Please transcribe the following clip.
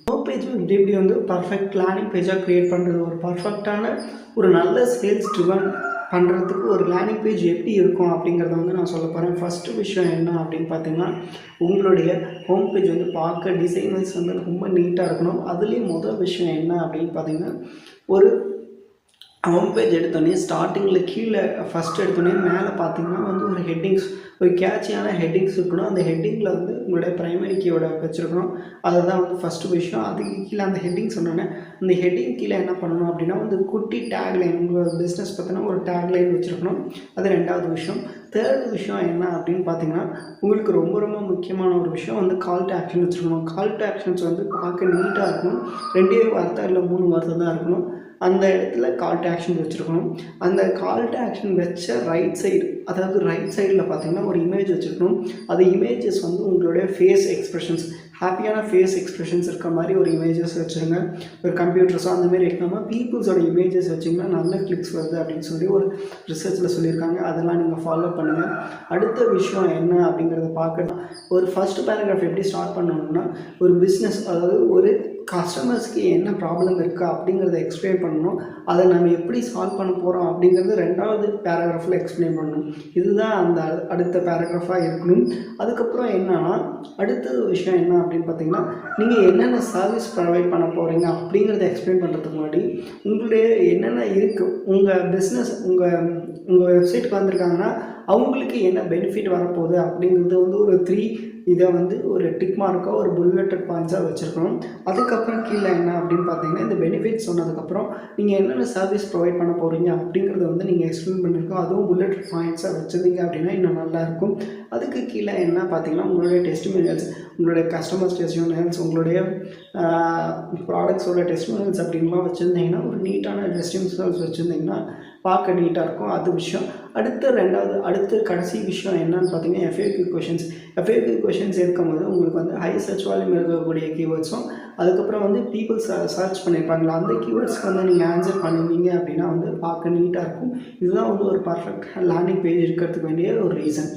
Home page எப்படி வந்து perfect landing பேஜாக create பண்ணுறது, ஒரு பர்ஃபெக்டான ஒரு நல்ல சேல்ஸ் ட்ரிவன் பண்ணுறதுக்கு ஒரு லேண்டிங் பேஜ் எப்படி இருக்கும் அப்படிங்கிறத வந்து நான் சொல்ல போகிறேன். ஃபஸ்ட்டு விஷயம் என்ன அப்படின்னு பார்த்தீங்கன்னா, உங்களுடைய ஹோம் பேஜ் வந்து பார்க்க டிசைன் வைஸ் வந்து ரொம்ப நீட்டாக இருக்கணும். அதுலேயும் முதல் விஷயம் என்ன அப்படின்னு பார்த்தீங்கன்னா, ஒரு ஹோம் பேஜ் எடுத்தோடனே ஸ்டார்டிங்கில் கீழே ஃபஸ்ட் எடுத்தோடனே மேலே பார்த்தீங்கன்னா வந்து ஒரு ஹெட்டிங்ஸ், ஒரு கேட்சியான ஹெட்டிங்ஸ் இருக்கணும். அந்த ஹெட்டிங்கில் வந்து உங்களுடைய ப்ரைமரி கீயோட வச்சுருக்கணும். அதுதான் வந்து ஃபஸ்ட்டு விஷயம். அதுக்கு கீழே அந்த ஹெட்டிங் சொன்னோன்னே அந்த ஹெட்டிங் கீழே என்ன பண்ணணும் அப்படின்னா வந்து குட்டி டேக்லைன், உங்களோட பிஸ்னஸ் பற்றினா ஒரு டேக்லைன் வச்சுருக்கணும். அது ரெண்டாவது விஷயம். தேர்ட் விஷயம் என்ன அப்படின்னு பார்த்தீங்கன்னா, உங்களுக்கு ரொம்ப ரொம்ப முக்கியமான ஒரு விஷயம் வந்து கால் டு ஆக்ஷன் வச்சுருக்கணும். கால் டு ஆக்ஷன்ஸ் வந்து பார்க்க நீட்டாக இருக்கணும். 2 வார்த்தை இல்லை 3 வார்த்தை தான் இருக்கணும். அந்த இடத்துல கால் டு ஆக்ஷன் வச்சுருக்கணும். அந்த கால் டு ஆக்ஷன் வச்ச ரைட் சைடு, அதாவது ரைட் சைடில் பார்த்தீங்கன்னா ஒரு இமேஜ் வச்சுருக்கணும். அது இமேஜஸ் வந்து உங்களுடைய ஃபேஸ் எக்ஸ்ப்ரெஷன்ஸ், ஹாப்பியான ஃபேஸ் எக்ஸ்ப்ரெஷன்ஸ் இருக்க மாதிரி ஒரு இமேஜஸ் வச்சுருங்க. ஒரு கம்ப்யூட்டர்ஸோ அந்தமாரி வைக்காமல் பீப்புள்ஸோட இமேஜஸ் வச்சிங்கன்னா நல்ல கிளிக்ஸ் வருது அப்படின்னு சொல்லி ஒரு ரிசர்ச்சில் சொல்லியிருக்காங்க. அதெல்லாம் நீங்கள் ஃபாலோ பண்ணுங்கள். அடுத்த விஷயம் என்ன அப்படிங்கிறத பார்க்கணும். ஒரு ஃபஸ்ட் பேராகிராஃப் எப்படி ஸ்டார்ட் பண்ணணும்னா, ஒரு பிஸ்னஸ், அதாவது ஒரு கஸ்டமர்ஸ்க்கு என்ன ப்ராப்ளம் இருக்குது அப்படிங்கிறத எக்ஸ்பிளைன் பண்ணணும். அதை நம்ம எப்படி சால்வ் பண்ண போகிறோம் அப்படிங்கிறது 2வது பேராகிராஃபில் எக்ஸ்பிளைன் பண்ணணும். இதுதான் அந்த அடுத்த பேராகிராஃபாக இருக்கணும். அதுக்கப்புறம் என்னன்னா, அடுத்த விஷயம் என்ன அப்படின்னு பார்த்தீங்கன்னா, நீங்கள் என்னென்ன சர்வீஸ் ப்ரொவைட் பண்ண போகிறீங்க அப்படிங்கிறத எக்ஸ்பிளைன் பண்ணுறதுக்கு முன்னாடி உங்களுடைய என்னென்ன இருக்குது, உங்கள் பிஸ்னஸ் உங்கள் வெப்சைட்டுக்கு வந்திருக்காங்கன்னா அவங்களுக்கு என்ன பெனிஃபிட் வரப்போகுது அப்படிங்கிறது வந்து ஒரு 3 இதை வந்து ஒரு டிக் மார்க்காக ஒரு புல்லட்டட் பாயிண்ட்ஸாக வச்சுருக்கணும். அதுக்கப்புறம் கீழே என்ன அப்படின்னு பார்த்தீங்கன்னா, இந்த பெனிஃபிட் சொன்னதுக்கப்புறம் நீங்கள் என்னென்ன சர்வீஸ் ப்ரொவைட் பண்ண போகிறீங்க அப்படிங்கிறத வந்து நீங்கள் எக்ஸ்பிளைன் பண்ணியிருக்கோம். அதுவும் புல்லட்டட் பாயிண்ட்ஸாக வச்சுருந்தீங்க அப்படின்னா இன்னும் நல்லாயிருக்கும். அதுக்கு கீழே என்ன பார்த்தீங்கன்னா, உங்களுடைய டெஸ்டிமோனியல்ஸ், உங்களுடைய கஸ்டமர்ஸ் டெஸ்டிமோனியல்ஸ், உங்களுடைய ப்ராடக்ட்ஸோட டெஸ்டிமோனியல்ஸ் அப்படின்லாம் வச்சுருந்தீங்கன்னா, ஒரு நீட்டான டெஸ்டிமோனியல்ஸ் வச்சுருந்தீங்கன்னா பார்க்க நீட்டாக இருக்கும். அது விஷயம். அடுத்து கடைசி விஷயம் என்னன்னு பார்த்தீங்கன்னா, FAQ கொஷின்ஸ். FAQ கொஷின்ஸ் இருக்கும்போது உங்களுக்கு வந்து ஹை சர்ச் வால்யூம் இருக்கக்கூடிய கீவேர்ட்ஸும், அதுக்கப்புறம் வந்து பீப்புள்ஸ் சர்ச் பண்ணியிருப்பாங்களா அந்த கீவேர்ட்ஸ்க்கு வந்து நீங்கள் ஆன்சர் பண்ணியிருந்தீங்க அப்படின்னா வந்து பார்க்க நீட்டாக இருக்கும். இதுதான் வந்து ஒரு பர்ஃபெக்ட் லேண்டிங் பேஜ் இருக்கிறதுக்கு வேண்டிய ஒரு ரீசன்.